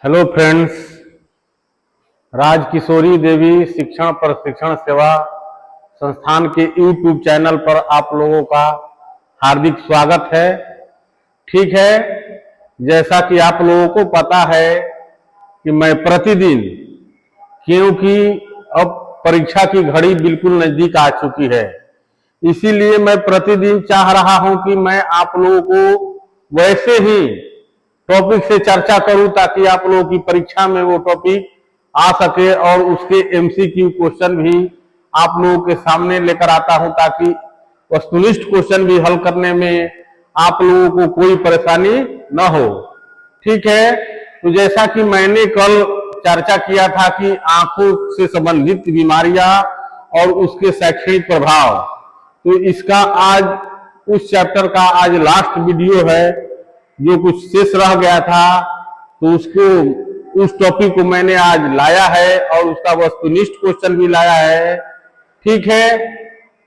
Hello friends, Rajkishori देवी शिक्षण प्रशिक्षण सेवा संस्थान के यूट्यूब चैनल पर आप लोगों का हार्दिक स्वागत है। ठीक है, जैसा कि आप लोगों को पता है कि मैं प्रतिदिन, क्योंकि अब परीक्षा की घड़ी बिल्कुल नजदीक आ चुकी है, इसीलिए मैं प्रतिदिन चाह रहा हूं कि मैं आप लोगों को वैसे ही टॉपिक से चर्चा करूं ताकि आप लोगों की परीक्षा में वो टॉपिक आ सके और उसके एमसीक्यू क्वेश्चन भी आप लोगों के सामने लेकर आता हूं ताकि वस्तुनिष्ठ क्वेश्चन भी हल करने में आप लोगों को कोई परेशानी न हो। ठीक है, तो जैसा कि मैंने कल चर्चा किया था कि आंखों से संबंधित बीमारियां और उसके शैक्षणिक प्रभाव, तो इसका आज उस चैप्टर का आज लास्ट वीडियो है। जो कुछ शेष रह गया था तो उस टॉपिक को मैंने आज लाया है और उसका वस्तुनिष्ठ क्वेश्चन भी लाया है। ठीक है,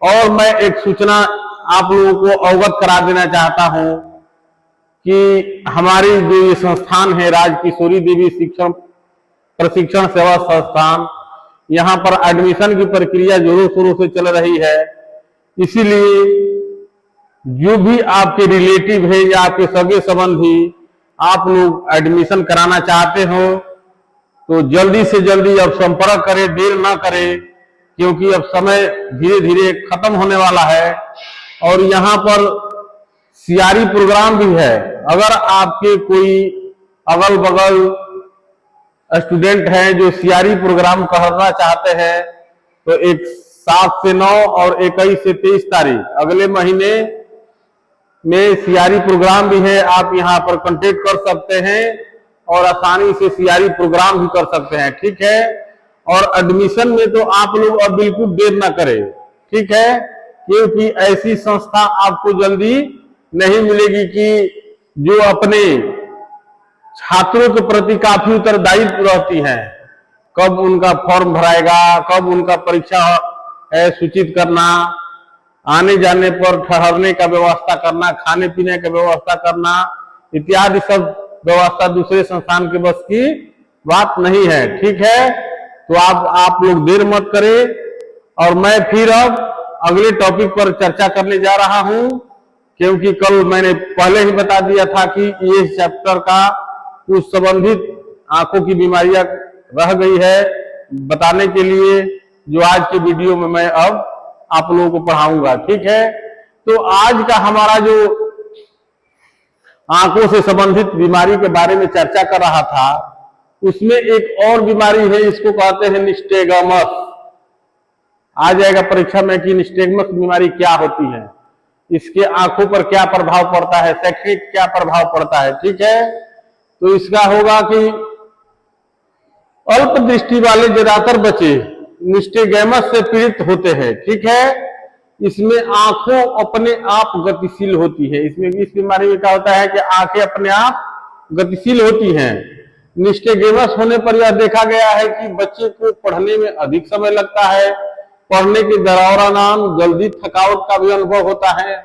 और मैं एक सूचना आप लोगों को अवगत करा देना चाहता हूं कि हमारी जो ये संस्थान है राजकिशोरी देवी शिक्षण प्रशिक्षण सेवा संस्थान, यहाँ पर एडमिशन की प्रक्रिया जोरों शोरों से चल रही है। इसीलिए जो भी आपके रिलेटिव है या आपके सगे संबंधी आप लोग एडमिशन कराना चाहते हो तो जल्दी से जल्दी अब संपर्क करें, देर ना करें, क्योंकि अब समय धीरे धीरे खत्म होने वाला है। और यहाँ पर सीआरई प्रोग्राम भी है। अगर आपके कोई अगल बगल स्टूडेंट हैं जो सीआरई प्रोग्राम करना चाहते हैं तो 7 से 9 और 21 से 23 तारीख अगले महीने में सीआरई प्रोग्राम भी है। आप यहाँ पर कांटेक्ट कर सकते हैं और आसानी से सीआरई प्रोग्राम भी कर सकते हैं। ठीक है, और एडमिशन में तो आप लोग अब बिल्कुल देर ना करें। ठीक है, क्योंकि ऐसी संस्था आपको जल्दी नहीं मिलेगी कि जो अपने छात्रों के प्रति काफी उत्तरदायित्व रहती हैं। कब उनका फॉर्म भराएगा, कब उनका परीक्षा सूचित करना, आने जाने पर ठहरने का व्यवस्था करना, खाने पीने का व्यवस्था करना इत्यादि सब व्यवस्था दूसरे संस्थान के बस की बात नहीं है। ठीक है, तो आप लोग देर मत करें और मैं फिर अब अगले टॉपिक पर चर्चा करने जा रहा हूं, क्योंकि कल मैंने पहले ही बता दिया था कि ये चैप्टर का कुछ संबंधित आंखों की बीमारियां रह गई है बताने के लिए, जो आज के वीडियो में मैं अब आप लोगों को पढ़ाऊंगा। ठीक है, तो आज का हमारा जो आंखों से संबंधित बीमारी के बारे में चर्चा कर रहा था उसमें एक और बीमारी है, इसको कहते हैं निस्टेगमस। आ जाएगा परीक्षा में कि निस्टेगमस बीमारी क्या होती है, इसके आंखों पर क्या प्रभाव पड़ता है, शैक्षणिक क्या प्रभाव पड़ता है। ठीक है, तो इसका होगा कि अल्प दृष्टि वाले ज्यादातर बच्चे निस्टेगमस से पीड़ित होते हैं। ठीक है, इसमें आंखों अपने आप गतिशील होती है। इसमें इस बीमारी में क्या होता है कि आंखें अपने आप गतिशील होती हैं। निस्टेगमस होने पर यह देखा गया है कि बच्चे को पढ़ने में अधिक समय लगता है, पढ़ने के दौरान जल्दी थकावट का भी अनुभव होता है।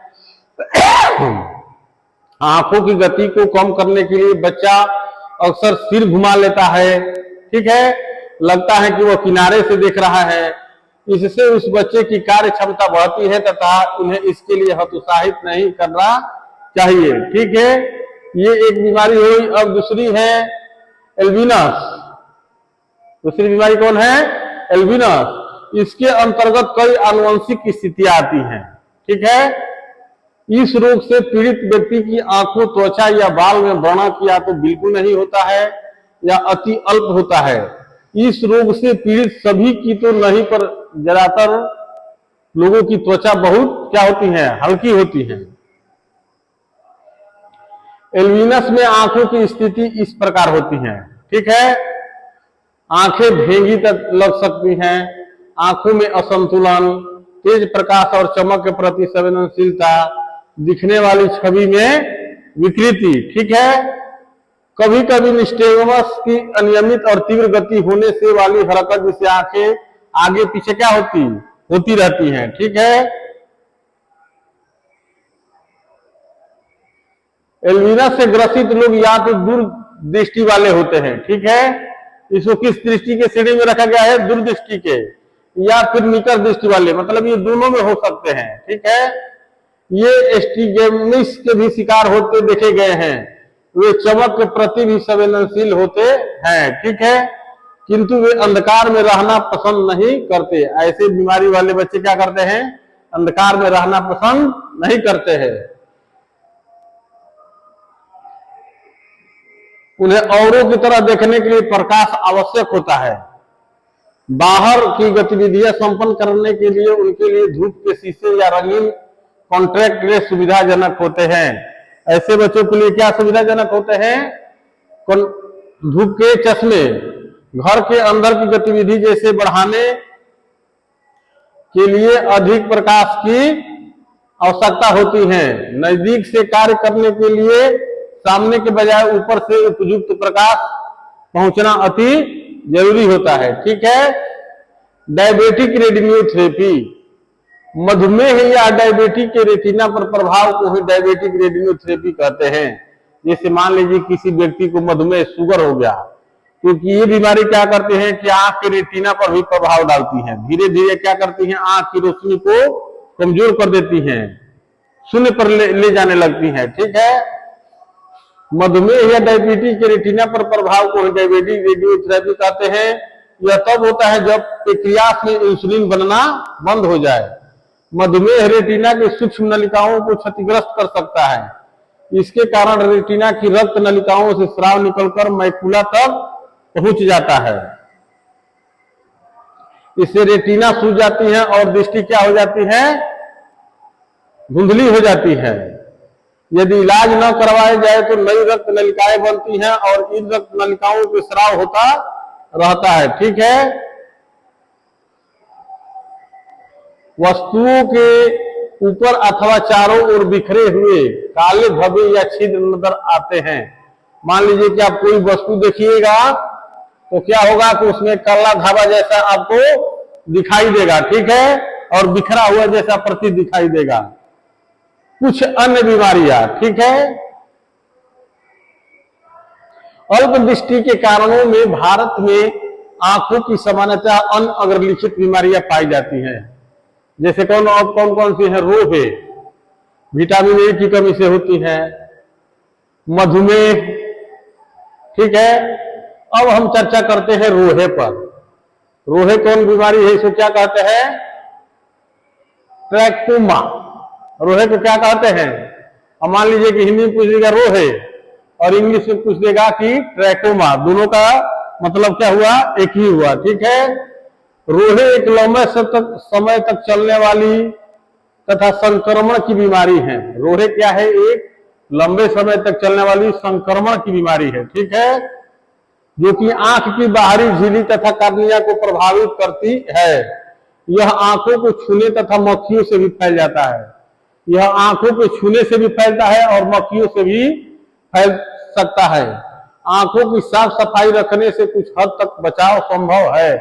आंखों की गति को कम करने के लिए बच्चा अक्सर सिर घुमा लेता है। ठीक है, लगता है कि वह किनारे से देख रहा है। इससे उस बच्चे की कार्य क्षमता बढ़ती है तथा उन्हें इसके लिए हतोत्साहित नहीं करना चाहिए। ठीक है, ये एक बीमारी हुई। अब दूसरी है एल्बिनस। दूसरी बीमारी कौन है? एल्बिनस। इसके अंतर्गत कई आनुवंशिक स्थितियां आती हैं। ठीक है, इस रोग से पीड़ित व्यक्ति की आंखों, त्वचा या बाल में व्रणक या तो बिल्कुल नहीं होता है या अति अल्प होता है। इस रोग से पीड़ित सभी की तो नहीं, पर ज्यादातर लोगों की त्वचा बहुत क्या होती है? हल्की होती है। एल्बिनस में आंखों की स्थिति इस प्रकार होती है। ठीक है, आंखें भेंगी तक लग सकती हैं, आंखों में असंतुलन, तेज प्रकाश और चमक के प्रति संवेदनशीलता, दिखने वाली छवि में विकृति। ठीक है, कभी कभी निस्टेगमस की अनियमित और तीव्र गति होने से वाली हरकत, जिससे आंखें आगे पीछे क्या होती रहती हैं। ठीक है, एल्बिनस से ग्रसित लोग या तो दूर दृष्टि वाले होते हैं, ठीक है। इसको किस दृष्टि के श्रेणी में रखा गया है? दूरदृष्टि के या फिर निकट दृष्टि वाले, मतलब ये दोनों में हो सकते हैं, ठीक है। ये एस्टिग्मेटिस के भी शिकार होते देखे गए हैं, वे चमक के प्रति भी संवेदनशील होते हैं, ठीक है, किंतु वे अंधकार में रहना पसंद नहीं करते। ऐसे बीमारी वाले बच्चे क्या करते हैं? अंधकार में रहना पसंद नहीं करते हैं। उन्हें औरों की तरह देखने के लिए प्रकाश आवश्यक होता है। बाहर की गतिविधियां संपन्न करने के लिए उनके लिए धूप के शीशे या रंगीन कॉन्ट्रैक्ट लेंस सुविधाजनक होते हैं। ऐसे बच्चों के लिए क्या सुविधाजनक होते हैं? धूप के चश्मे। घर के अंदर की गतिविधि जैसे बढ़ाने के लिए अधिक प्रकाश की आवश्यकता होती है। नजदीक से कार्य करने के लिए सामने के बजाय ऊपर से उपयुक्त प्रकाश पहुंचना अति जरूरी होता है, ठीक है। डायबिटिक रेटिनोपैथी, मधुमेह या डायबिटिक के रेटिना पर प्रभाव को ही डायबिटिक रेटिनोपैथी कहते हैं। जैसे मान लीजिए किसी व्यक्ति को मधुमेह, शुगर हो गया, क्योंकि ये बीमारी क्या करती है कि आंख के रेटिना पर भी प्रभाव डालती है। धीरे धीरे क्या करती है? आंख की रोशनी को कमजोर कर देती है, शून्य पर ले जाने लगती है, ठीक है। मधुमेह या डायबिटीज के रेटिना पर प्रभाव को डायबिटिक रेटिनोपैथी कहते हैं। यह तब होता है जब पैंक्रियास में इंसुलिन बनना बंद हो जाए। मधुमेह रेटिना के सूक्ष्म नलिकाओं को क्षतिग्रस्त कर सकता है। इसके कारण रेटिना की रक्त नलिकाओं से स्राव निकलकर मैकुला तक पहुंच जाता है। इससे रेटिना सूज जाती है और दृष्टि क्या हो जाती है? धुंधली हो जाती है। यदि इलाज न करवाया जाए तो नई रक्त नलिकाएं बनती हैं और इन रक्त नलिकाओं के स्राव होता रहता है, ठीक है। वस्तुओं के ऊपर अथवा चारों ओर बिखरे हुए काले धब्बे या छिद्र नजर आते हैं। मान लीजिए कि आप कोई वस्तु देखिएगा तो क्या होगा कि उसमें काला धावा जैसा आपको दिखाई देगा, ठीक है, और बिखरा हुआ जैसा प्रतीत दिखाई देगा। कुछ अन्य बीमारियां, ठीक है। अल्प दृष्टि के कारणों में भारत में आंखों की सामान्यतः अन्य अग्रलिखित बीमारियां पाई जाती हैं। जैसे कौन कौन सी है? रोहे, विटामिन ए की कमी से होती है, मधुमेह, ठीक है। अब हम चर्चा करते हैं रोहे पर। रोहे कौन बीमारी है? इसको क्या कहते हैं? ट्रैकोमा। रोहे को क्या कहते हैं? अब मान लीजिए कि हिंदी में पूछ देगा रोहे और इंग्लिश में पूछ देगा कि ट्रैकोमा, दोनों का मतलब क्या हुआ? एक ही हुआ, ठीक है। रोहे एक लंबे समय तक चलने वाली तथा संक्रमण की बीमारी है। रोहे क्या है? एक लंबे समय तक चलने वाली संक्रमण की बीमारी है, ठीक है, जो कि आंख की बाहरी झिल्ली तथा कार्निया को प्रभावित करती है। यह आंखों को छूने तथा मक्खियों से भी फैल जाता है। यह आंखों के छूने से भी फैलता है और मक्खियों से भी फैल सकता है। आंखों की साफ सफाई रखने से कुछ हद तक बचाव संभव है।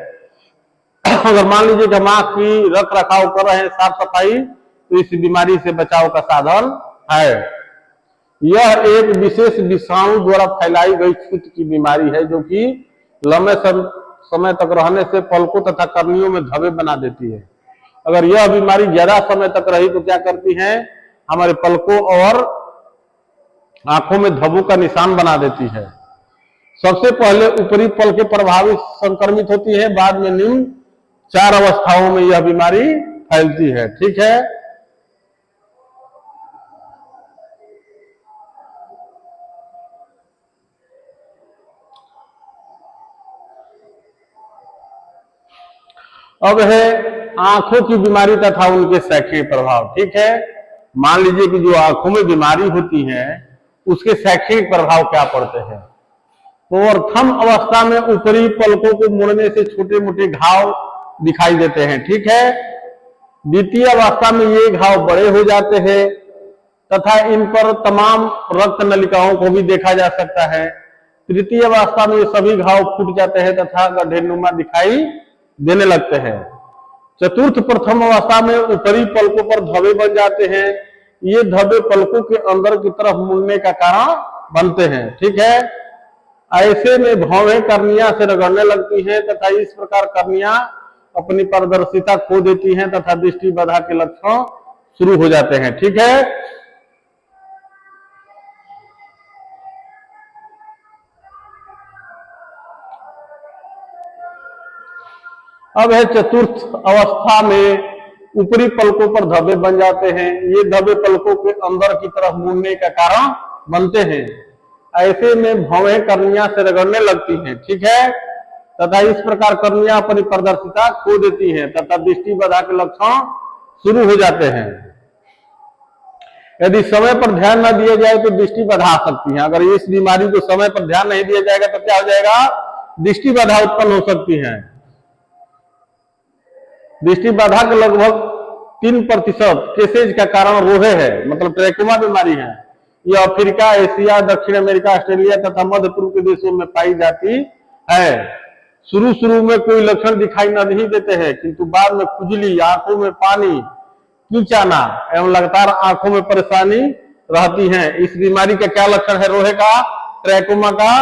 अगर मान लीजिए कि हम आंख की रख रखाव कर रहे हैं, साफ सफाई, तो इस बीमारी से बचाव का साधन है। यह एक विशेष विषाणु द्वारा फैलाई गई छूत की बीमारी है, जो कि लंबे समय तक रहने से पलकों तथा कर्नियों में धब्बे बना देती है। अगर यह बीमारी ज्यादा समय तक रही तो क्या करती है? हमारे पलकों और आंखों में धब्बों का निशान बना देती है। सबसे पहले ऊपरी पलकें प्रभावित संक्रमित होती है, बाद में निम्न 4 अवस्थाओं में यह बीमारी फैलती है, ठीक है। अब है आंखों की बीमारी तथा उनके शैक्षणिक प्रभाव, ठीक है। मान लीजिए कि जो आंखों में बीमारी होती है उसके शैक्षणिक प्रभाव क्या पड़ते हैं? तो प्रथम अवस्था में ऊपरी पलकों को मुड़ने से छोटे मोटे घाव दिखाई देते हैं, ठीक है। द्वितीय अवस्था में ये घाव बड़े हो जाते हैं तथा इन पर तमाम रक्त नलिकाओं को भी देखा जा सकता है। तृतीय अवस्था में ये सभी घाव फूट जाते हैं तथा गड्ढेनुमा दिखाई देने लगते हैं। चतुर्थ प्रथम अवस्था में ऊपरी पलकों पर धब्बे बन जाते हैं। ये धब्बे पलकों के अंदर की तरफ मुड़ने का कारण बनते हैं, ठीक है। ऐसे में भौहें कर्निया से रगड़ने लगती हैं तथा इस प्रकार कर्निया अपनी पारदर्शिता खो देती हैं तथा दृष्टि बाधा के लक्षण शुरू हो जाते हैं। ठीक है। अब है चतुर्थ अवस्था में ऊपरी पलकों पर धब्बे बन जाते हैं। ये धब्बे पलकों के अंदर की तरफ मुड़ने का कारण बनते हैं। ऐसे में भौहें कर्निया से रगड़ने लगती हैं। ठीक है। तथा इस प्रकार कर्निया अपनी पारदर्शिता खो देती हैं तथा दृष्टि बाधा के लक्षण शुरू हो जाते हैं। यदि समय पर ध्यान न दिया जाए तो दृष्टि बाधा आ सकती है। अगर इस बीमारी को समय पर ध्यान नहीं दिया जाएगा तो क्या हो जाएगा? दृष्टि बाधा उत्पन्न हो सकती है। दृष्टि बाधा के लगभग 3% केसेज का कारण रोहे है, मतलब ट्रैकोमा बीमारी है। यह अफ्रीका, एशिया, दक्षिण अमेरिका, ऑस्ट्रेलिया तथा मध्य पूर्व के देशों में पाई जाती है। शुरू में कोई लक्षण दिखाई नहीं देते हैं, किंतु बाद में खुजली, आंखों में पानी, कीचाना एवं लगातार आंखों में परेशानी रहती है। इस बीमारी का क्या लक्षण है? रोहे का, ट्रैकोमा का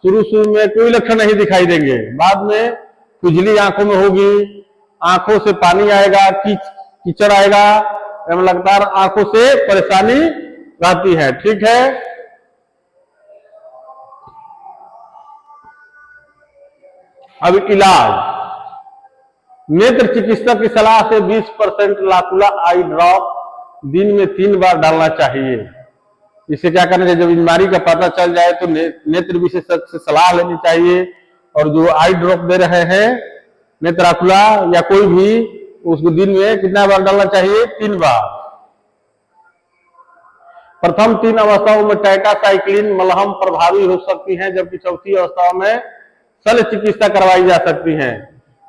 शुरू में कोई लक्षण नहीं दिखाई देंगे, बाद में खुजली आंखों में होगी, आंखों से पानी आएगा, कीचड़ आएगा एवं लगातार आंखों से परेशानी रहती है। ठीक है। अब इलाज। नेत्र चिकित्सक की सलाह से 20% लाकुला आई ड्रॉप दिन में 3 बार डालना चाहिए। इससे क्या करना चाहिए? जब बीमारी का पता चल जाए तो नेत्र विशेषज्ञ से सलाह लेनी चाहिए और जो आई ड्रॉप दे रहे हैं नेत्राकुला या कोई भी, उसको दिन में कितना बार डालना चाहिए? 3 बार। प्रथम 3 अवस्थाओं में टेट्रासाइक्लिन मलहम प्रभावी हो सकती है, जबकि चौथी अवस्थाओं में शल्य चिकित्सा करवाई जा सकती है।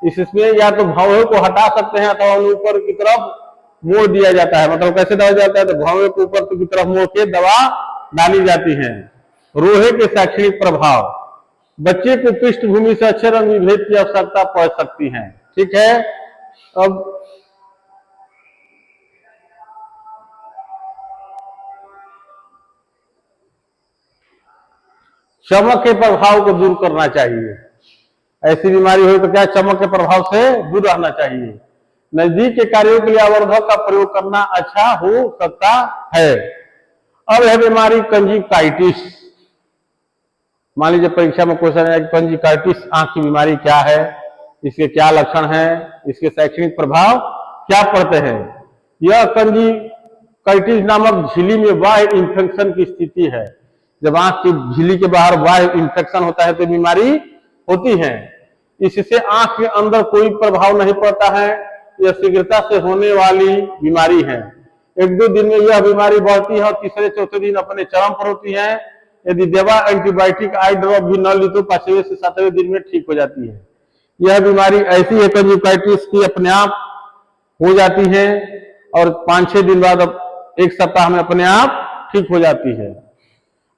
इसमें या तो भौहें को हटा सकते हैं अथवा ऊपर की तरफ मोड़ दिया जाता है। मतलब कैसे दवा जाता है? तो भौहें को ऊपर की तरफ मोड़ के दवा डाली जाती है। रोहे के शैक्षणिक प्रभाव। बच्चे को पृष्ठभूमि से अच्छे रंग विभेद की आवश्यकता पड़ सकती है। ठीक है। अब चमक के प्रभाव को दूर करना चाहिए। ऐसी बीमारी हो तो क्या चमक के प्रभाव से दूर रहना चाहिए। नजदीक के कार्यों के लिए आवर्धक का प्रयोग करना अच्छा हो सकता है। अब है बीमारी कंजक्टिवाइटिस। मान लीजिए परीक्षा में क्वेश्चन है कंजक्टिवाइटिस आंख की बीमारी क्या है, इसके क्या लक्षण है, इसके शैक्षणिक प्रभाव क्या पड़ते हैं। यह कंजक्टिवाइटिस नामक झिल्ली में बाह्य इंफेक्शन की स्थिति है। जब आंख की झिल्ली के बाहर बाह्य इंफेक्शन होता है तो बीमारी होती है। इससे आंख के अंदर कोई प्रभाव नहीं पड़ता है। यह शीघ्रता से होने वाली बीमारी है। 1-2 दिन में यह बीमारी बढ़ती है और तीसरे चौथे दिन अपने चरम पर होती है। यदि दवा एंटीबायोटिक आई ड्रॉप भी न ली तो 5वें से 7वें दिन में ठीक हो जाती है। यह बीमारी ऐसी है कंजक्टिवाइटिस की अपने आप हो जाती है और 5-6 दिन बाद 1 सप्ताह में अपने आप ठीक हो जाती है।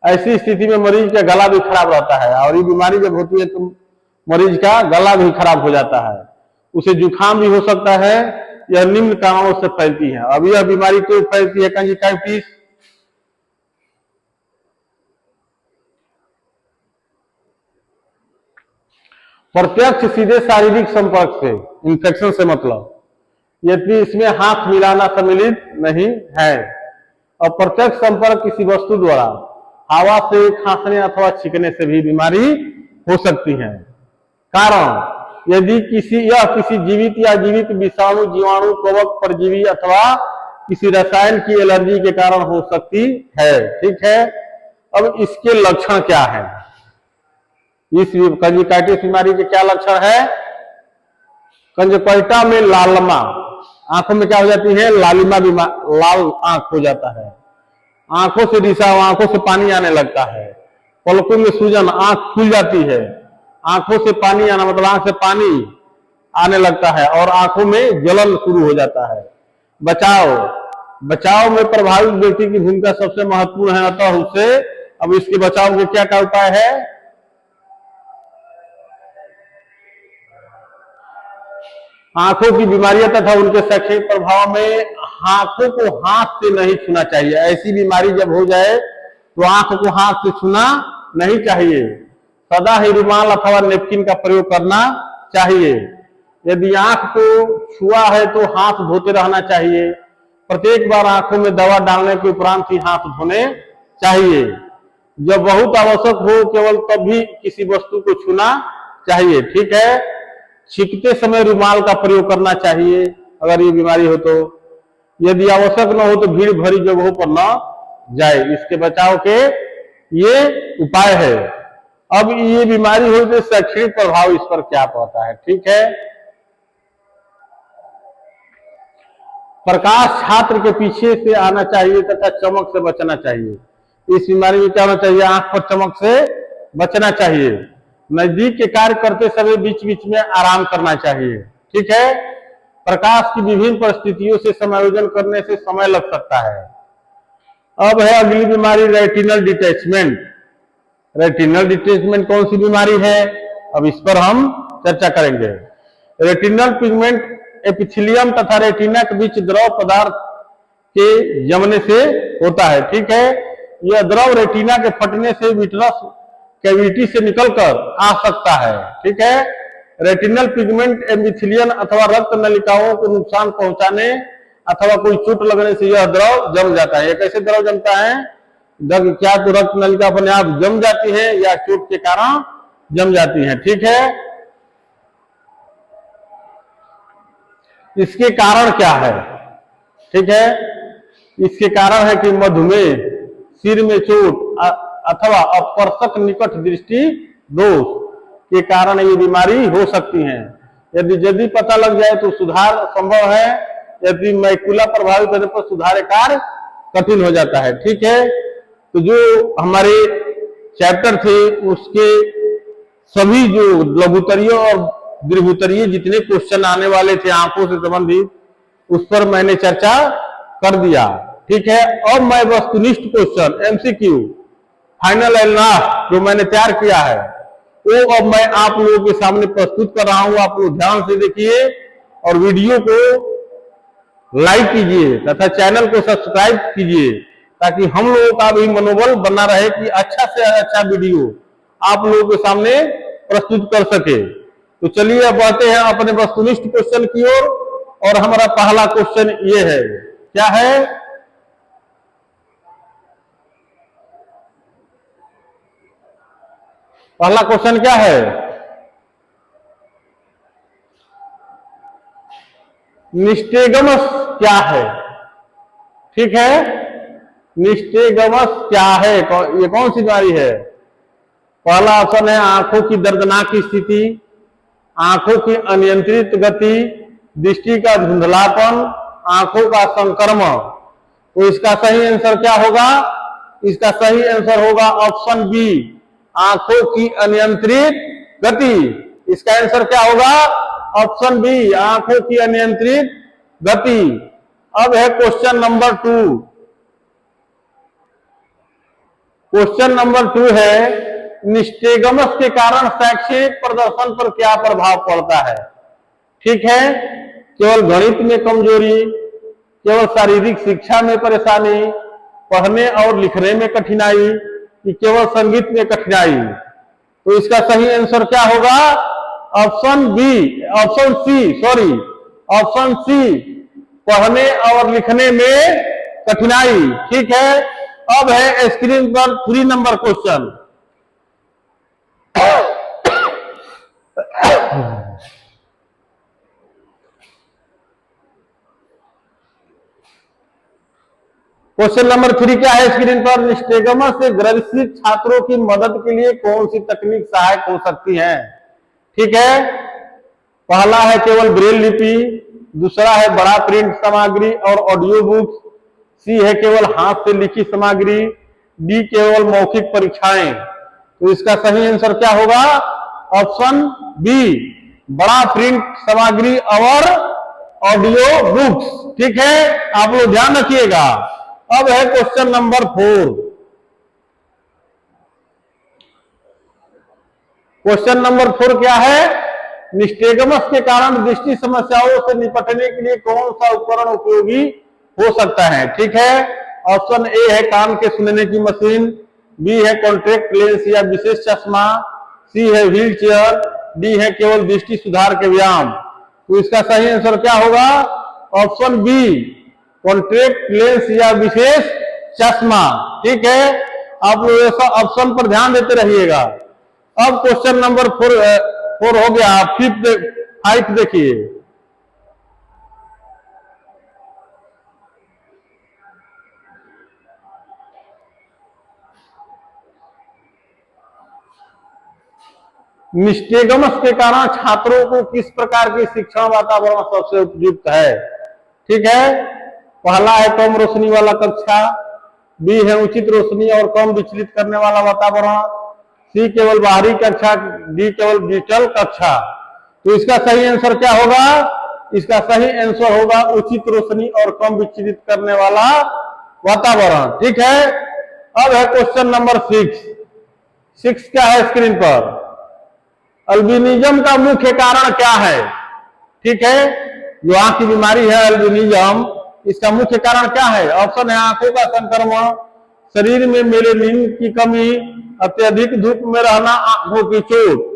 ऐसी स्थिति में मरीज का गला भी खराब रहता है और ये बीमारी जब होती है तो मरीज का गला भी खराब हो जाता है, उसे जुकाम भी हो सकता है। यह निम्न कारणों से फैलती है। अब यह बीमारी क्यों फैलती है कंजक्टिवाइटिस? प्रत्यक्ष सीधे शारीरिक संपर्क से, इंफेक्शन से मतलब, यदि इसमें हाथ मिलाना सम्मिलित नहीं है। और प्रत्यक्ष संपर्क किसी वस्तु द्वारा, हवा से, खांसने अथवा छींकने से भी बीमारी हो सकती है। कारण यदि किसी जीवित या जीवित विषाणु, जीवाणु, कवक, परजीवी अथवा किसी रसायन की एलर्जी के कारण हो सकती है। ठीक है। अब इसके लक्षण क्या है? इस कंजक्टिवाइटिस बीमारी के क्या लक्षण है? कंजक्टिवा में लालिमा, आंखों में क्या हो जाती है? लालिमा, लाल आंख हो जाता है। आंखों से रिसाव, आंखों से पानी आने लगता है। पलकों में सूजन, आंख खुल जाती है। आंखों से पानी आना मतलब आंख से पानी आने लगता है और आंखों में जलन शुरू हो जाता है। बचाव में प्रभावित व्यक्ति की भूमिका सबसे महत्वपूर्ण है, अतः उससे अब इसके बचाव के क्या उपाय है? आंखों की बीमारियां तथा उनके शैक्षणिक प्रभाव में आंखों को हाथ से नहीं छूना चाहिए। ऐसी बीमारी जब हो जाए तो आंख को हाथ से छूना नहीं चाहिए। सदा ही रुमाल अथवा नेपकिन का प्रयोग करना चाहिए। यदि आंख को छुआ है तो हाथ धोते रहना चाहिए। प्रत्येक बार आंखों में दवा डालने के उपरांत ही हाथ धोने चाहिए। जब बहुत आवश्यक हो केवल तभी किसी वस्तु को छूना चाहिए। ठीक है, छींकते समय रुमाल का प्रयोग करना चाहिए अगर ये बीमारी हो तो। यदि आवश्यक न हो तो भीड़ भरी जगहों पर न जाए। इसके बचाव के ये उपाय है। अब ये बीमारी हो तो शैक्षणिक प्रभाव इस पर क्या पड़ता है। ठीक है, प्रकाश छात्र के पीछे से आना चाहिए तथा चमक से बचना चाहिए। इस बीमारी में क्या होना चाहिए, आंख पर चमक से बचना चाहिए। नजदीक के कार्य करते समय बीच बीच में आराम करना चाहिए। ठीक है, प्रकाश की विभिन्न परिस्थितियों से समायोजन करने से समय लग सकता है। अब है अगली बीमारी रेटिनल डिटैचमेंट। रेटिनल डिटैचमेंट कौन सी बीमारी है, अब इस पर हम चर्चा करेंगे। रेटिनल पिगमेंट एपिथेलियम तथा रेटिना के बीच द्रव पदार्थ के जमने से होता है। ठीक है, यह द्रव रेटिना के फटने से विट्रस कैविटी से निकलकर आ सकता है। ठीक है, रेटिनल पिगमेंट एपिथेलियम अथवा रक्त नलिकाओं को नुकसान पहुंचाने अथवा कोई चोट लगने से यह द्रव जम जाता है। कैसे द्रव जमता है, क्या तो रक्त नलिका अपने आप जम जाती है या चोट के कारण जम जाती है। ठीक है, इसके कारण क्या है। ठीक है, इसके कारण है कि मधुमेह, सिर में चोट अथवा अपवर्तक निकट दृष्टि दोष के कारण ये बीमारी हो सकती है। यदि जल्दी पता लग जाए तो सुधार संभव है। यदि मैकुला प्रभावित होने पर सुधार कार्य कठिन हो जाता है। ठीक है, तो जो हमारे चैप्टर थे उसके सभी जो लघुत्तरीय और दीर्घोत्तरीय जितने क्वेश्चन आने वाले थे आंखों से संबंधित, उस पर मैंने चर्चा कर दिया। ठीक है, और मैं वस्तुनिष्ठ question MCQ final and last जो मैंने तैयार किया है वो अब मैं आप लोगों के सामने प्रस्तुत कर रहा हूं। आप लोग ध्यान से देखिए और वीडियो को लाइक कीजिए तथा चैनल को सब्सक्राइब कीजिए ताकि हम लोगों का भी मनोबल बना रहे कि अच्छा से अच्छा वीडियो आप लोगों के सामने प्रस्तुत कर सके। तो चलिए अब बढ़ते हैं अपने वस्तुनिष्ठ क्वेश्चन की ओर। और हमारा पहला क्वेश्चन ये है, क्या है, पहला क्वेश्चन क्या है, निस्टेगमस क्या है। ठीक है, निस्टेगमस क्या है, ये कौन सी बीमारी है। पहला ऑप्शन है आंखों की दर्दनाक स्थिति, आंखों की अनियंत्रित गति, दृष्टि का धुंधलापन, आंखों का संक्रमण। तो इसका सही आंसर क्या होगा, इसका सही आंसर होगा ऑप्शन बी, आंखों की अनियंत्रित गति। इसका आंसर क्या होगा, ऑप्शन बी, आंखों की अनियंत्रित गति। अब है क्वेश्चन नंबर 2। क्वेश्चन नंबर 2 है, निस्टेगमस के कारण शैक्षणिक प्रदर्शन पर क्या प्रभाव पड़ता है। ठीक है, केवल गणित में कमजोरी, केवल शारीरिक शिक्षा में परेशानी, पढ़ने और लिखने में कठिनाई, कि केवल संगीत में कठिनाई। तो इसका सही आंसर क्या होगा, ऑप्शन बी, ऑप्शन सी, पढ़ने और लिखने में कठिनाई। ठीक है, अब है स्क्रीन पर 3 नंबर क्वेश्चन। क्वेश्चन नंबर 3 क्या है स्क्रीन पर, निस्टेगमस से ग्रसित छात्रों की मदद के लिए कौन सी तकनीक सहायक हो सकती है। ठीक है, पहला है केवल ब्रेल लिपि, दूसरा है बड़ा प्रिंट सामग्री और ऑडियो बुक्स, सी है केवल हाथ से लिखी सामग्री, डी केवल मौखिक परीक्षाएं। तो इसका सही आंसर क्या होगा, ऑप्शन बी, बड़ा प्रिंट सामग्री और ऑडियो बुक्स। ठीक है, आप लोग ध्यान रखिएगा। अब है क्वेश्चन नंबर 4। क्वेश्चन नंबर 4 क्या है, निस्टेगमस के कारण दृष्टि समस्याओं से निपटने के लिए कौन सा उपकरण उपयोगी हो सकता है। ठीक है, ऑप्शन ए है कान के सुनने की मशीन, बी है कॉन्टैक्ट लेंस या विशेष चश्मा, सी है व्हील चेयर, डी है केवल दृष्टि सुधार के व्यायाम। तो इसका सही आंसर क्या होगा? ऑप्शन बी, कॉन्ट्रैक्ट लेंस या विशेष चश्मा। ठीक है, आप लोग ऐसा ऑप्शन पर ध्यान देते रहिएगा। अब क्वेश्चन नंबर 4 हो गया। 5 देखिए। निस्टेगमस के कारण छात्रों को किस प्रकार की शिक्षण वातावरण सबसे उपयुक्त है? ठीक है, पहला है कम रोशनी वाला कक्षा, बी है उचित रोशनी और कम विचलित करने वाला वातावरण, सी केवल बाहरी कक्षा, डी केवल डिजिटल कक्षा। तो इसका सही आंसर क्या होगा? इसका सही आंसर होगा उचित रोशनी और कम विचलित करने वाला वातावरण। ठीक है, अब है क्वेश्चन नंबर 6 क्या है स्क्रीन पर? अल्बिनिज्म का मुख्य कारण क्या है? ठीक है, जो आंख की बीमारी है अल्बिनिज्म, इसका मुख्य कारण क्या है? ऑप्शन है आंखों का संक्रमण, शरीर में मेलेनिन की कमी, अत्यधिक धूप में रहना, आंखों की चोट।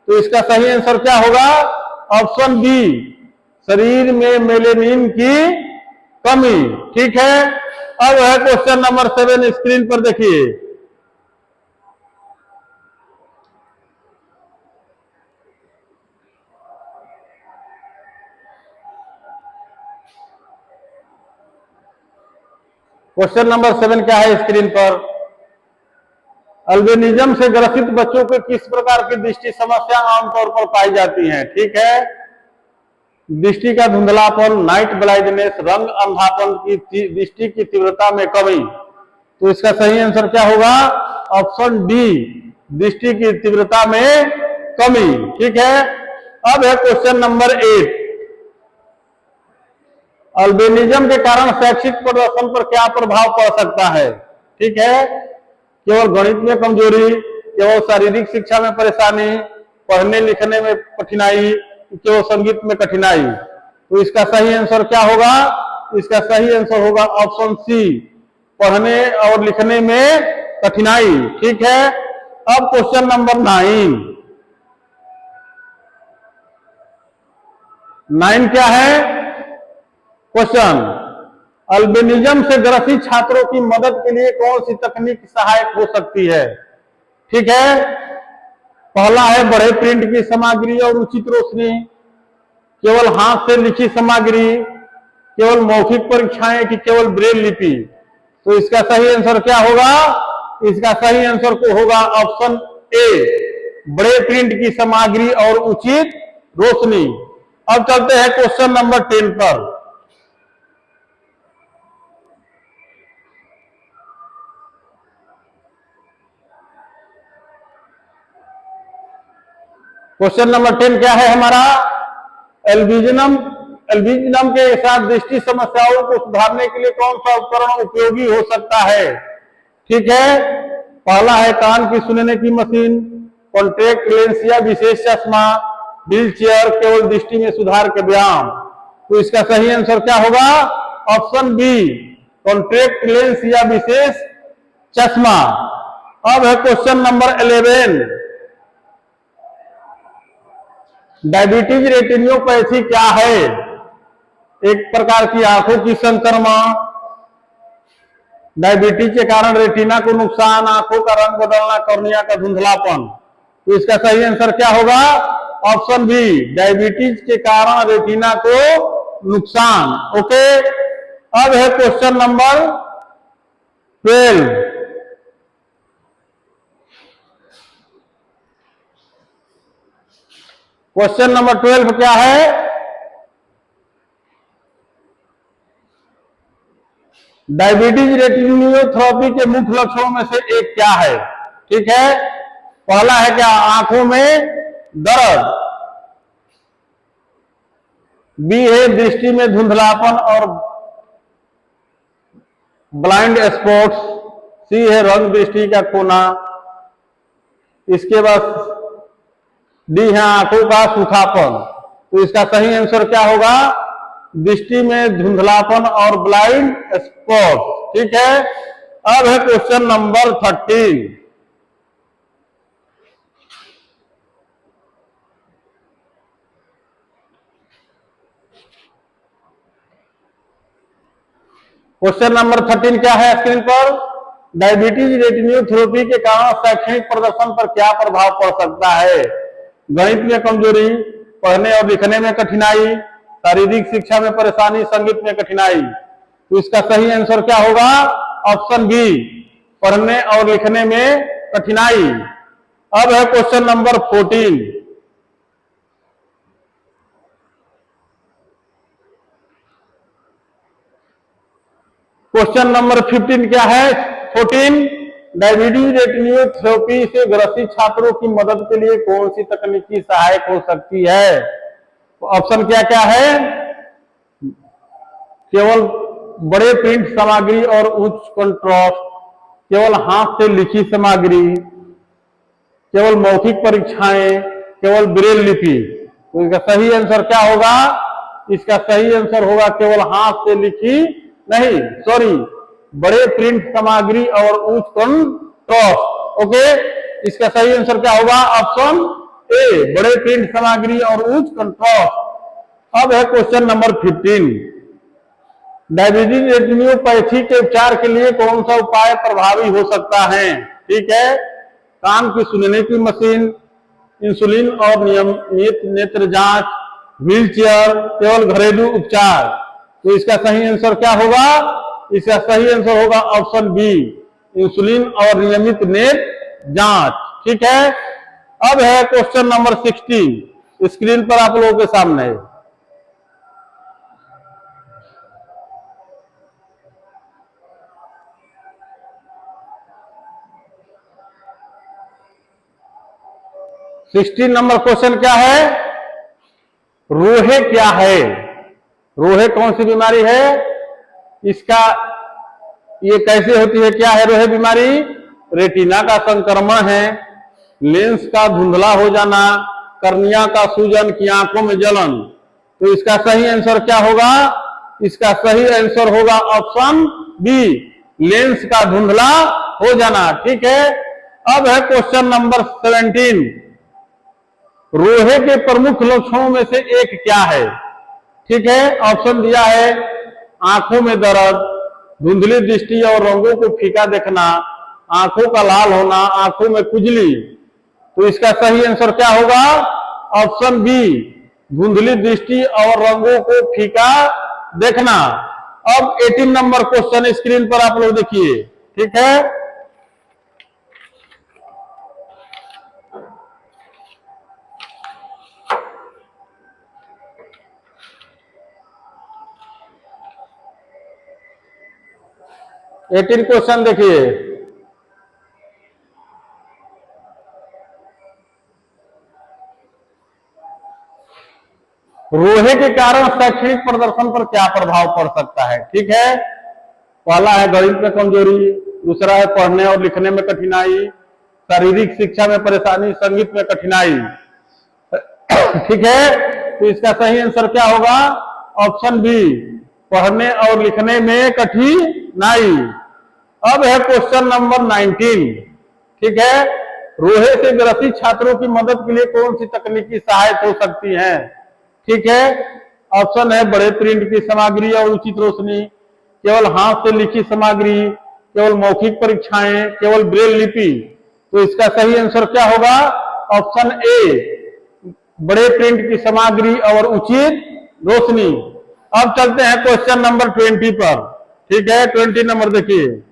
तो इसका सही आंसर क्या होगा? ऑप्शन बी, शरीर में मेलेनिन की कमी। ठीक है, अब है क्वेश्चन नंबर 7 स्क्रीन पर देखिए। क्वेश्चन नंबर 7 क्या है स्क्रीन पर? अल्बिनिज्म से ग्रसित बच्चों को किस प्रकार की दृष्टि समस्या आमतौर पर पाई जाती है? ठीक है, दृष्टि का धुंधलापन, नाइट ब्लाइंडनेस, रंग अंधापन की दृष्टि की तीव्रता में कमी। तो इसका सही आंसर क्या होगा? ऑप्शन डी, दृष्टि की तीव्रता में कमी। ठीक है, अब है क्वेश्चन नंबर 8। अल्बिनिज्म के कारण शैक्षिक प्रदर्शन पर क्या प्रभाव पड़ सकता है? ठीक है, केवल गणित में कमजोरी, केवल शारीरिक शिक्षा में परेशानी, पढ़ने लिखने में कठिनाई, केवल संगीत में कठिनाई। तो इसका सही आंसर क्या होगा? इसका सही आंसर होगा ऑप्शन सी, पढ़ने और लिखने में कठिनाई। ठीक है, अब क्वेश्चन नंबर 9 क्या है क्वेश्चन? अल्बिनिज्म से ग्रसित छात्रों की मदद के लिए कौन सी तकनीक सहायक हो सकती है? ठीक है, पहला है बड़े प्रिंट की सामग्री और उचित रोशनी, केवल हाथ से लिखी सामग्री, केवल मौखिक परीक्षाएं कि केवल ब्रेल लिपि। तो इसका सही आंसर क्या होगा? इसका सही आंसर को होगा ऑप्शन ए, बड़े प्रिंट की सामग्री और उचित रोशनी। अब चलते हैं क्वेश्चन नंबर 10 पर। क्वेश्चन नंबर 10 क्या है हमारा? एल्बिनिज्म के साथ दृष्टि समस्याओं को सुधारने के लिए कौन सा उपकरण उपयोगी हो सकता है? ठीक है, पहला है कान की सुनने की मशीन, कॉन्टैक्ट लेंस या विशेष चश्मा, व्हील चेयर, केवल दृष्टि में सुधार के व्यायाम। तो इसका सही आंसर क्या होगा? ऑप्शन बी, कॉन्टैक्ट लेंस या विशेष चश्मा। अब है क्वेश्चन नंबर 11। डायबिटीज रेटिनोपैथी क्या है? एक प्रकार की आंखों की संक्रमण, डायबिटीज के कारण रेटिना को नुकसान, आंखों का रंग बदलना, कॉर्निया का धुंधलापन। तो इसका सही आंसर क्या होगा? ऑप्शन बी, डायबिटीज के कारण रेटिना को नुकसान। ओके, अब है क्वेश्चन नंबर 12। क्वेश्चन नंबर 12 क्या है? डायबिटीज रेटिनोपैथी के मुख्य लक्षणों में से एक क्या है? ठीक है, पहला है क्या? आंखों में दर्द, बी है दृष्टि में धुंधलापन और ब्लाइंड स्पॉट्स, सी है रंग दृष्टि का खोना, इसके बाद डी है आंखों का सूखापन। तो इसका सही आंसर क्या होगा? दृष्टि में धुंधलापन और ब्लाइंड स्पॉट। ठीक है, अब है क्वेश्चन नंबर 13। क्वेश्चन नंबर 13 क्या है स्क्रीन पर? डायबिटीज रेटिनोपैथी के कारण शैक्षणिक प्रदर्शन पर क्या प्रभाव पड़ सकता है? गणित में कमजोरी, पढ़ने और लिखने में कठिनाई, शारीरिक शिक्षा में परेशानी, संगीत में कठिनाई। तो इसका सही आंसर क्या होगा? ऑप्शन बी, पढ़ने और लिखने में कठिनाई। अब है क्वेश्चन नंबर 14। क्वेश्चन नंबर 15 क्या है? 14, डायबिटीज रेटिनोपैथी से ग्रसित छात्रों की मदद के लिए कौन सी तकनीकी सहायक हो सकती है? तो ऑप्शन क्या क्या है? केवल बड़े प्रिंट सामग्री और उच्च कंट्रास्ट, केवल हाथ से लिखी सामग्री, केवल मौखिक परीक्षाएं, केवल ब्रेल लिपि। तो इसका सही आंसर क्या होगा? इसका सही आंसर होगा केवल हाथ से लिखी नहीं, सॉरी, बड़े प्रिंट सामग्री और उच्च कंट्रास्ट। ओके, इसका सही आंसर क्या होगा? ऑप्शन ए, बड़े प्रिंट सामग्री और उच्च कंट्रास्ट। अब है क्वेश्चन नंबर 15। डायबिटीज रेटिनोपैथी के उपचार के लिए कौन सा उपाय प्रभावी हो सकता है? ठीक है, कान की सुनने की मशीन, इंसुलिन और नियमित नेत्र जांच, व्हील चेयर, केवल घरेलू उपचार। तो इसका सही आंसर क्या होगा? इसका सही आंसर होगा ऑप्शन बी, इंसुलिन और नियमित नेत्र जांच। ठीक है, अब है क्वेश्चन नंबर 16 स्क्रीन पर आप लोगों के सामने। सिक्सटीन नंबर क्वेश्चन क्या है? रोहे क्या है? रोहे कौन सी बीमारी है? इसका ये कैसे होती है? क्या है रोहे बीमारी? रेटिना का संक्रमण है, लेंस का धुंधला हो जाना, कर्निया का सूजन की आंखों में जलन। तो इसका सही आंसर क्या होगा? इसका सही आंसर होगा ऑप्शन बी, लेंस का धुंधला हो जाना। ठीक है, अब है क्वेश्चन नंबर 17। रोहे के प्रमुख लक्षणों में से एक क्या है? ठीक है, ऑप्शन दिया है आंखों में दर्द, धुंधली दृष्टि और रंगों को फीका देखना, आंखों का लाल होना, आंखों में खुजली। तो इसका सही आंसर क्या होगा? ऑप्शन बी, धुंधली दृष्टि और रंगों को फीका देखना। अब 18 नंबर क्वेश्चन स्क्रीन पर आप लोग देखिए। ठीक है, एटीन क्वेश्चन देखिए। रोहे के कारण शैक्षणिक प्रदर्शन पर क्या प्रभाव पड़ सकता है? ठीक है, पहला है गणित में कमजोरी, दूसरा है पढ़ने और लिखने में कठिनाई, शारीरिक शिक्षा में परेशानी, संगीत में कठिनाई। ठीक है, तो इसका सही आंसर क्या होगा? ऑप्शन बी, पढ़ने और लिखने में कठिनाई। अब है क्वेश्चन नंबर 19। ठीक है, रोहे से ग्रसित छात्रों की मदद के लिए कौन सी तकनीकी सहायक हो सकती है? ठीक है, ऑप्शन है बड़े प्रिंट की सामग्री और उचित रोशनी, केवल हाथ से लिखी सामग्री, केवल मौखिक परीक्षाएं, केवल ब्रेल लिपि। तो इसका सही आंसर क्या होगा? ऑप्शन ए, बड़े प्रिंट की सामग्री और उचित रोशनी। अब चलते हैं क्वेश्चन नंबर 20 पर। ठीक है, 20 नंबर देखिए।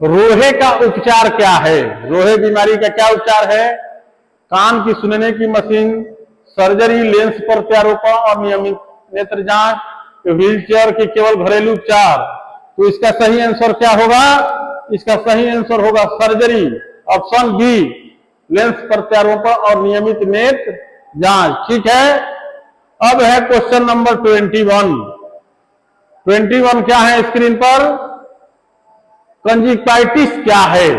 रोहे का उपचार क्या है? रोहे बीमारी का क्या उपचार है? कान की सुनने की मशीन, सर्जरी, लेंस प्रत्यारोपण और नियमित नेत्र जांच, व्हील चेयर के केवल घरेलू उपचार। तो इसका सही आंसर क्या होगा? इसका सही आंसर होगा सर्जरी, ऑप्शन बी, लेंस प्रत्यारोपण और नियमित नेत्र जांच। ठीक है, अब है क्वेश्चन नंबर 21। 21 क्या है स्क्रीन पर? कंजक्टिवाइटिस क्या है?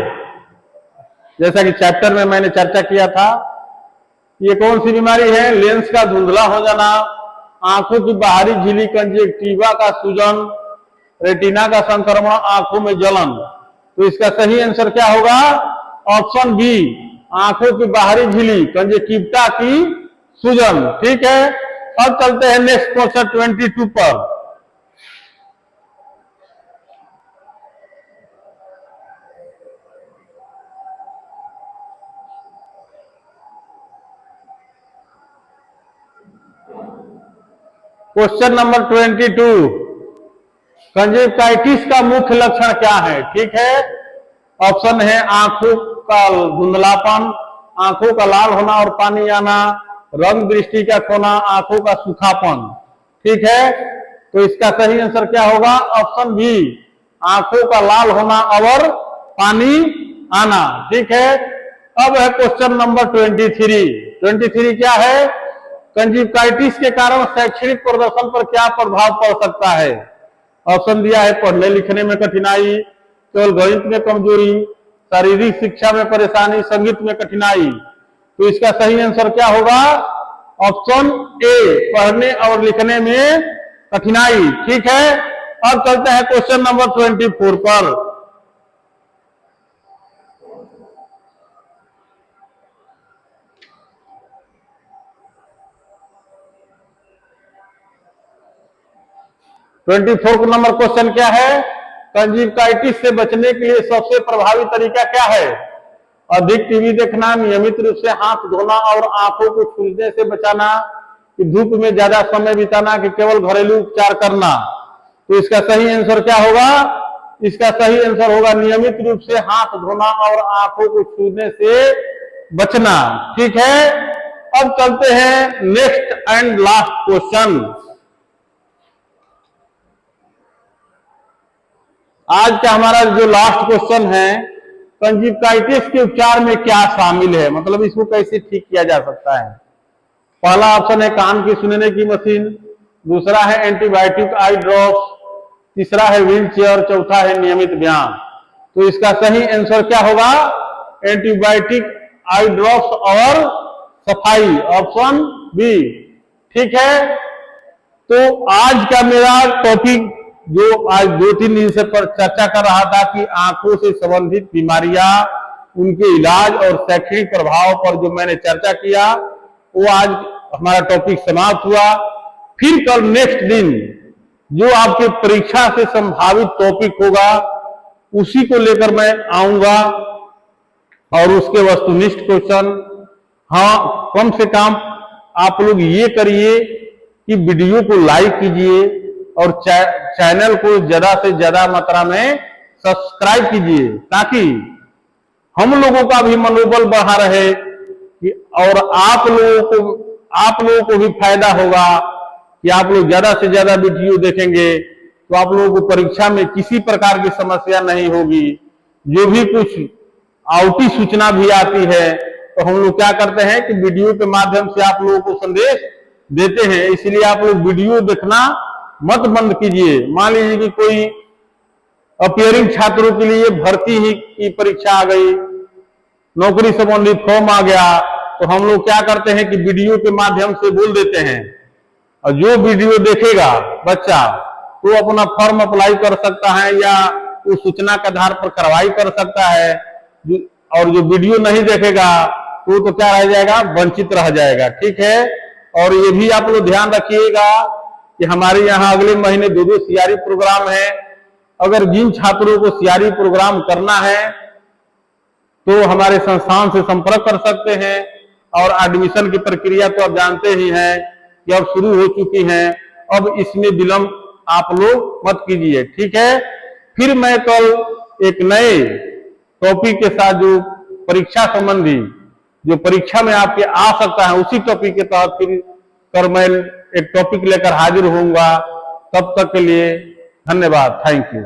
जैसा कि चैप्टर में मैंने चर्चा किया था, ये कौन सी बीमारी है? लेंस का धुंधला हो जाना, आंखों की बाहरी झिल्ली, कंजक्टिवा का सूजन, रेटिना का संक्रमण, आंखों में जलन। तो इसका सही आंसर क्या होगा? ऑप्शन बी, आंखों की बाहरी झिल्ली, कंजक्टिवा की सूजन। ठीक है, अब चलते हैं नेक्स्ट क्वेश्चन 22 पर। क्वेश्चन नंबर 22, कंजक्टिवाइटिस का मुख्य लक्षण क्या है? ठीक है, ऑप्शन है आंखों का धुंधलापन, आंखों का लाल होना और पानी आना, रंग दृष्टि का खोना, आंखों का सूखापन। ठीक है, तो इसका सही आंसर क्या होगा? ऑप्शन बी, आंखों का लाल होना और पानी आना। ठीक है, अब है क्वेश्चन नंबर 23। 23 क्या है? कंजक्टिवाइटिस के कारण शैक्षणिक प्रदर्शन पर क्या प्रभाव पड़ सकता है? ऑप्शन दिया है पढ़ने लिखने में कठिनाई, केवल गणित में कमजोरी, शारीरिक शिक्षा में परेशानी, संगीत में कठिनाई। तो इसका सही आंसर क्या होगा? ऑप्शन ए, पढ़ने और लिखने में कठिनाई। ठीक है, अब चलते हैं क्वेश्चन नंबर 24 पर। ट्वेंटी फोर्थ नंबर क्वेश्चन क्या है? कंजक्टिवाइटिस से बचने के लिए सबसे प्रभावी तरीका क्या है? अधिक टीवी देखना, नियमित रूप से हाथ धोना और आंखों को सूजने से बचाना, कि धूप में ज्यादा समय बिताना, कि केवल घरेलू उपचार करना। तो इसका सही आंसर क्या होगा? इसका सही आंसर होगा नियमित रूप से हाथ धोना और आंखों को छूने से बचना। ठीक है, अब चलते हैं नेक्स्ट एंड लास्ट क्वेश्चन। आज का हमारा जो लास्ट क्वेश्चन है, कंजक्टिवाइटिस के उपचार में क्या शामिल है, मतलब इसको कैसे ठीक किया जा सकता है? पहला ऑप्शन है कान की सुनने की मशीन, दूसरा है एंटीबायोटिक आई ड्रॉप्स, तीसरा है व्हील चेयर, चौथा है नियमित व्यायाम। तो इसका सही आंसर क्या होगा? एंटीबायोटिक आई ड्रॉप्स और सफाई, ऑप्शन बी। ठीक है, तो आज का मेरा टॉपिक जो आज 2-3 दिन से पर चर्चा कर रहा था कि आंखों से संबंधित बीमारियां, उनके इलाज और शैक्षणिक प्रभाव पर जो मैंने चर्चा किया, वो आज हमारा टॉपिक समाप्त हुआ। फिर कल नेक्स्ट दिन जो आपके परीक्षा से संभावित टॉपिक होगा, उसी को लेकर मैं आऊंगा और उसके वस्तुनिष्ठ क्वेश्चन। हाँ, कम से कम आप लोग ये करिए कि वीडियो को लाइक कीजिए और चैनल को ज्यादा से ज्यादा मात्रा में सब्सक्राइब कीजिए, ताकि हम लोगों का भी मनोबल बढ़ा रहे और आप लोगों को भी फायदा होगा कि आप लोग ज्यादा से ज्यादा वीडियो देखेंगे तो आप लोगों को परीक्षा में किसी प्रकार की समस्या नहीं होगी। जो भी कुछ आउटी सूचना भी आती है तो हम लोग क्या करते हैं कि वीडियो के माध्यम से आप लोगों को संदेश देते हैं, इसलिए आप लोग वीडियो देखना मत बंद कीजिए। मान लीजिए कि कोई अपियरिंग छात्रों के लिए भर्ती ही की परीक्षा आ गई, नौकरी संबंधी फॉर्म आ गया, तो हम लोग क्या करते हैं कि वीडियो के माध्यम से बोल देते हैं, और जो वीडियो देखेगा बच्चा वो अपना फॉर्म अप्लाई कर सकता है या उस सूचना के आधार पर कार्रवाई कर सकता है, और जो वीडियो नहीं देखेगा तो क्या रह जाएगा? वंचित रह जाएगा। ठीक है, और ये भी आप लोग ध्यान रखिएगा कि हमारे यहाँ अगले महीने 2 सीआरई प्रोग्राम है। अगर जिन छात्रों को सीआरई प्रोग्राम करना है तो हमारे संस्थान से संपर्क कर सकते हैं, और एडमिशन की प्रक्रिया तो आप जानते ही हैं कि अब शुरू हो चुकी है। अब इसमें विलंब आप लोग मत कीजिए। ठीक है, फिर मैं कल एक नए टॉपिक के साथ जो परीक्षा संबंधी जो परीक्षा में आपके आ सकता है उसी टॉपिक के तहत फिर कर मैं एक टॉपिक लेकर हाजिर होऊंगा। तब तक के लिए धन्यवाद, थैंक यू।